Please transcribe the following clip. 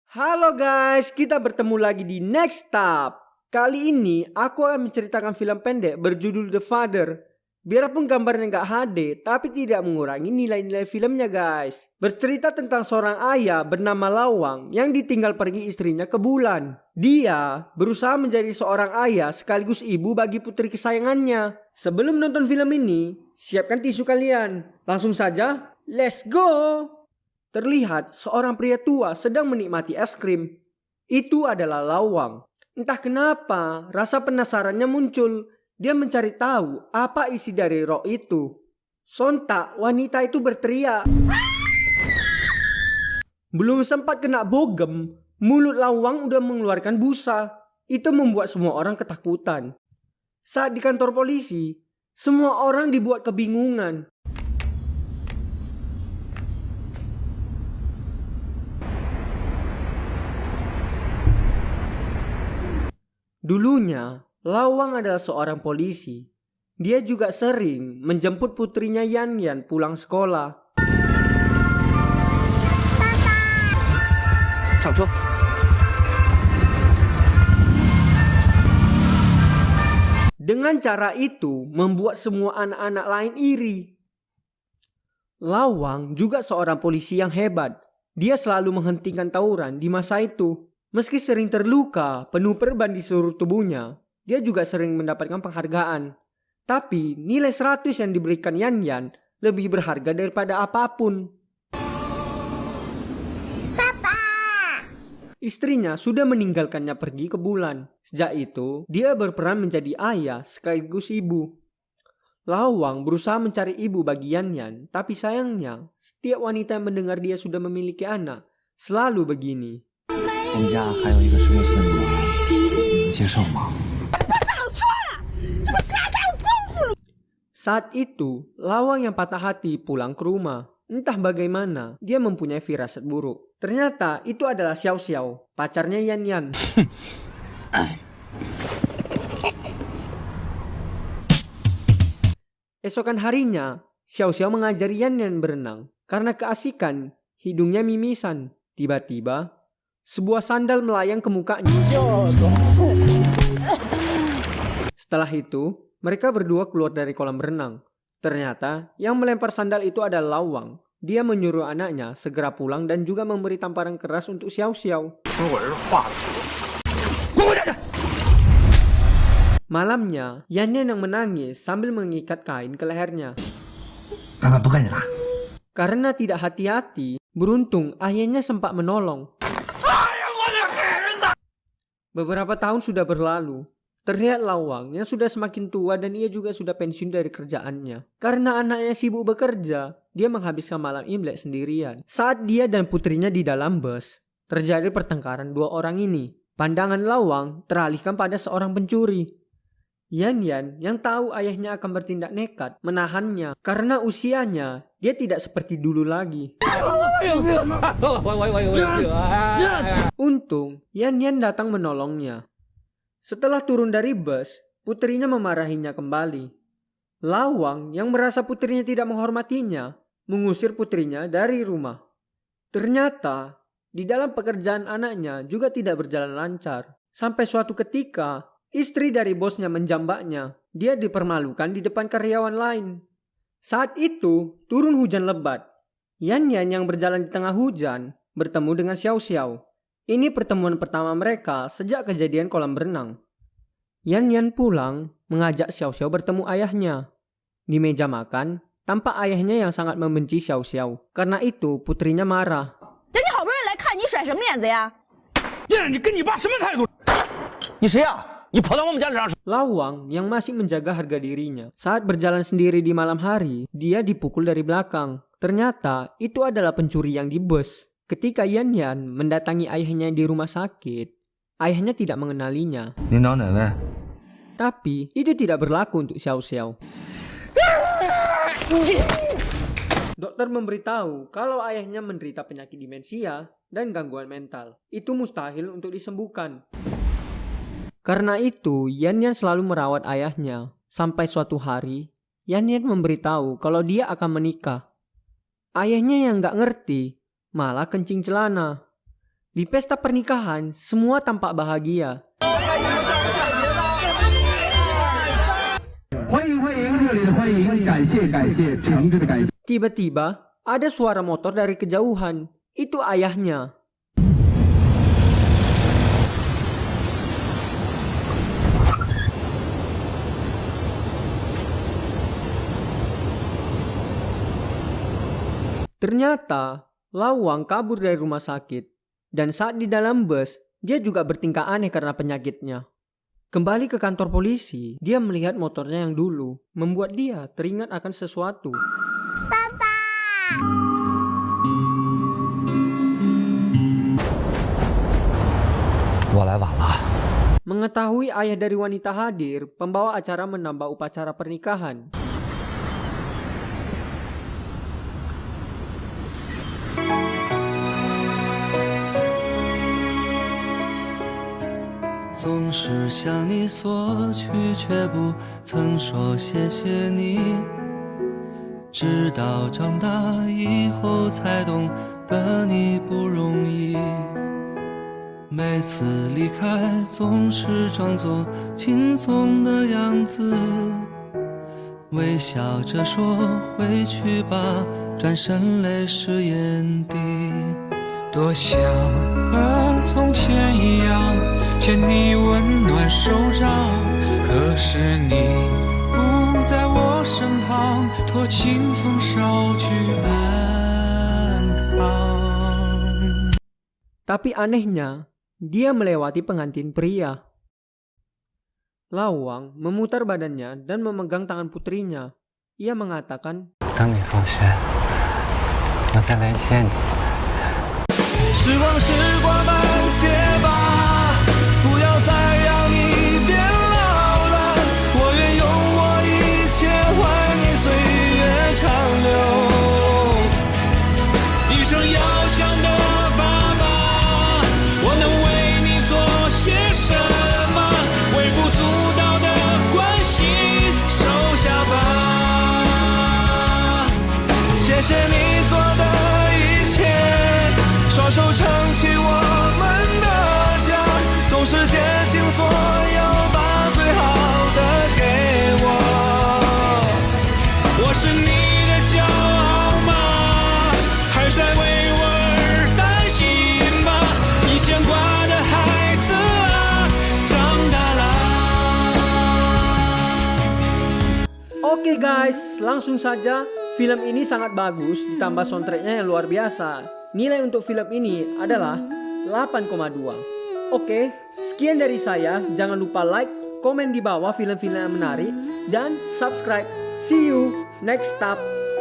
Halo guys, kita bertemu lagi di Next Stop. Kali ini aku akan menceritakan film pendek berjudul The Father. Biarpun gambarnya nggak HD, tapi tidak mengurangi nilai-nilai filmnya guys. Bercerita tentang seorang ayah bernama Lawang yang ditinggal pergi istrinya ke bulan. Dia berusaha menjadi seorang ayah sekaligus ibu bagi putri kesayangannya. Sebelum nonton film ini, siapkan tisu kalian. Langsung saja, let's go! Terlihat seorang pria tua sedang menikmati es krim. Itu adalah Lawang. Entah kenapa, rasa penasarannya muncul. Dia mencari tahu apa isi dari rok itu. Sontak wanita itu berteriak. Belum sempat kena bogem, mulut Lawang udah mengeluarkan busa. Itu membuat semua orang ketakutan. Saat di kantor polisi, semua orang dibuat kebingungan. Dulunya, Lawang adalah seorang polisi. Dia juga sering menjemput putrinya Yan Yan pulang sekolah. Dengan cara itu, membuat semua anak-anak lain iri. Lawang juga seorang polisi yang hebat. Dia selalu menghentikan tawuran di masa itu. Meski sering terluka, penuh perban di seluruh tubuhnya, dia juga sering mendapatkan penghargaan. Tapi nilai 100 yang diberikan Yan Yan lebih berharga daripada apapun. Papa! Istrinya sudah meninggalkannya pergi ke bulan. Sejak itu, dia berperan menjadi ayah sekaligus ibu. Lawang berusaha mencari ibu bagi Yan Yan, tapi sayangnya setiap wanita yang mendengar dia sudah memiliki anak selalu begini. Saat itu, Lawang yang patah hati pulang ke rumah. Entah bagaimana, dia mempunyai firasat buruk. Ternyata itu adalah Xiao Xiao, pacarnya Yan Yan. Esokan harinya, Xiao Xiao mengajari Yan Yan berenang. Karena keasikan, hidungnya mimisan. Tiba-tiba, sebuah sandal melayang ke mukanya. Setelah itu, mereka berdua keluar dari kolam renang. Ternyata yang melempar sandal itu adalah Lawang. Dia menyuruh anaknya segera pulang dan juga memberi tamparan keras untuk Xiao Xiao. Malamnya, Yan Yan yang menangis sambil mengikat kain ke lehernya. Karena tidak hati-hati, beruntung ayahnya sempat menolong. Beberapa tahun sudah berlalu. Terlihat Lawang yang sudah semakin tua dan ia juga sudah pensiun dari kerjaannya. Karena anaknya sibuk bekerja, dia menghabiskan malam Imlek sendirian. Saat dia dan putrinya di dalam bus, terjadi pertengkaran dua orang ini. Pandangan Lawang teralihkan pada seorang pencuri. Yan Yan yang tahu ayahnya akan bertindak nekat menahannya karena usianya dia tidak seperti dulu lagi. Untung Yan Yan datang menolongnya. Setelah turun dari bus, putrinya memarahinya kembali. Lawang yang merasa putrinya tidak menghormatinya, mengusir putrinya dari rumah. Ternyata, di dalam pekerjaan anaknya juga tidak berjalan lancar. Sampai suatu ketika, istri dari bosnya menjambaknya. Dia dipermalukan di depan karyawan lain. Saat itu, turun hujan lebat. Yan Yan yang berjalan di tengah hujan, bertemu dengan Xiao Xiao. Ini pertemuan pertama mereka sejak kejadian kolam berenang. Yan Yan pulang mengajak Xiao Xiao bertemu ayahnya. Di meja makan, tampak ayahnya yang sangat membenci Xiao Xiao. Karena itu putrinya marah. Lawang yang masih menjaga harga dirinya. Saat berjalan sendiri di malam hari, dia dipukul dari belakang. Ternyata itu adalah pencuri yang di bus. Ketika Yan Yan mendatangi ayahnya di rumah sakit, ayahnya tidak mengenalinya. Tapi itu tidak berlaku untuk Xiao Xiao. Dokter memberitahu kalau ayahnya menderita penyakit demensia dan gangguan mental. Itu mustahil untuk disembuhkan. Karena itu, Yan Yan selalu merawat ayahnya. Sampai suatu hari, Yan Yan memberitahu kalau dia akan menikah. Ayahnya yang gak ngerti malah kencing celana. Di pesta pernikahan, semua tampak bahagia. Tiba-tiba, ada suara motor dari kejauhan. Itu ayahnya. Ternyata, Lawang kabur dari rumah sakit. Dan saat di dalam bus, dia juga bertingkah aneh karena penyakitnya. Kembali ke kantor polisi, dia melihat motornya yang dulu, membuat dia teringat akan sesuatu. Papa! Mengetahui ayah dari wanita hadir, pembawa acara menambah upacara pernikahan.总是向你索取，却不曾说谢谢你。直到长大以后，才懂得你不容易。每次离开，总是装作轻松的样子，微笑着说回去吧，转身泪湿眼底。多想和从前一样牵你温暖手掌，可是你不在我身旁，托清风捎去安康。 Tapi anehnya, dia melewati pengantin pria. Lawang memutar badannya dan memegang tangan putrinya. Ia mengatakan, 等你放学，我再来接你。时光是挂满鞋吧，不要再让你变老了。我愿用我一切换你岁月长流。一生要强的爸爸，我能为你做些什么？微不足道的关心，收下吧。谢谢你做的一切。 双手撑起我们的家，总是竭尽所有把最好的给我。我是你的骄傲吗？还在为我而担心吗？你牵挂的孩子啊，长大啦。Oke guys, langsung saja. Film ini sangat bagus, ditambah soundtracknya yang luar biasa. Nilai untuk film ini adalah 8,2. Oke, sekian dari saya. Jangan lupa like, komen di bawah film-film yang menarik, dan subscribe. See you next stop.